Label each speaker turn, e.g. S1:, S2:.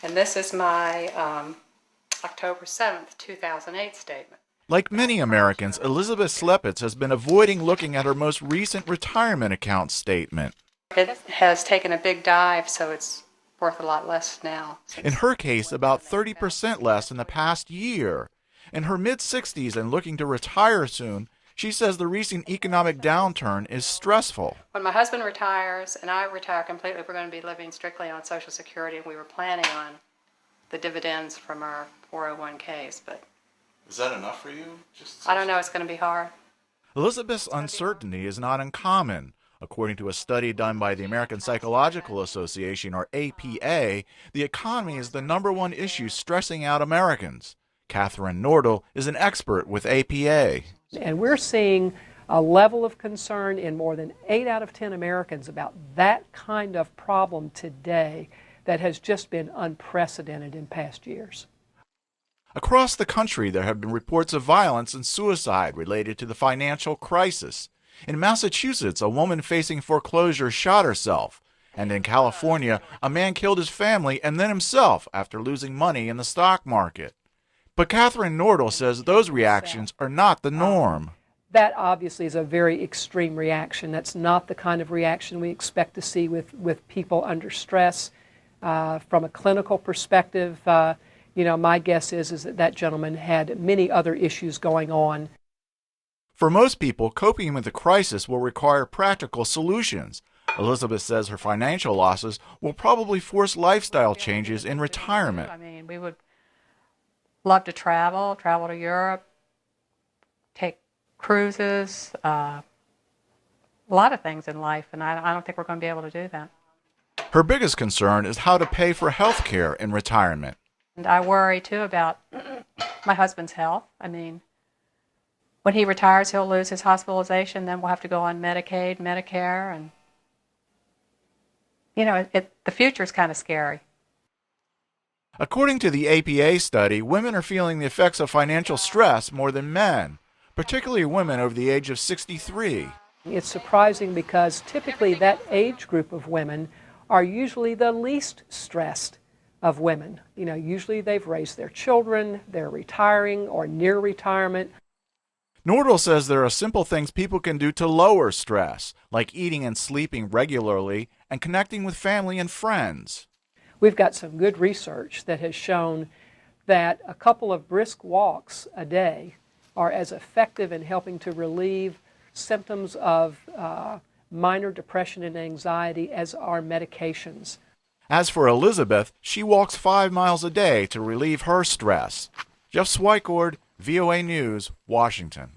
S1: And this is my October 7th, 2008 statement.
S2: Like many Americans, Elizabeth Slepitz has been avoiding looking at her most recent retirement account statement.
S1: It has taken a big dive, so it's worth a lot less now.
S2: In her case, about 30% less in the past year. In her mid-60s and looking to retire soon, she says the recent economic downturn is stressful.
S1: When my husband retires and I retire completely, we're going to be living strictly on Social Security, and we were planning on the dividends from our 401ks. But
S2: is that enough for you?
S1: I don't know. It's going to be hard.
S2: Elizabeth's uncertainty is not uncommon. According to a study done by the American Psychological Association, or APA, the economy is the #1 issue stressing out Americans. Catherine Nordel is an expert with APA.
S3: And we're seeing a level of concern in more than 8 out of 10 Americans about that kind of problem today that has just been unprecedented in past years.
S2: Across the country, there have been reports of violence and suicide related to the financial crisis. In Massachusetts, a woman facing foreclosure shot herself. And in California, a man killed his family and then himself after losing money in the stock market. But Catherine Nordel says those reactions are not the norm.
S3: That obviously is a very extreme reaction. That's not the kind of reaction we expect to see with people under stress. From a clinical perspective, my guess is that that gentleman had many other issues going on.
S2: For most people, coping with the crisis will require practical solutions. Elizabeth says her financial losses will probably force lifestyle changes in retirement.
S1: I mean, we would love to travel to Europe, take cruises, a lot of things in life, and I don't think we're going to be able to do that.
S2: Her biggest concern is how to pay for health care in retirement.
S1: And I worry, too, about my husband's health. I mean, when he retires, he'll lose his hospitalization, then we'll have to go on Medicaid, Medicare, and, the future is kind of scary.
S2: According to the APA study, women are feeling the effects of financial stress more than men, particularly women over the age of 63.
S3: It's surprising because typically that age group of women are usually the least stressed of women. Usually they've raised their children, they're retiring or near retirement.
S2: Nordel says there are simple things people can do to lower stress, like eating and sleeping regularly and connecting with family and friends.
S3: We've got some good research that has shown that a couple of brisk walks a day are as effective in helping to relieve symptoms of minor depression and anxiety as are medications.
S2: As for Elizabeth, she walks 5 miles a day to relieve her stress. Jeff Swicord, VOA News, Washington.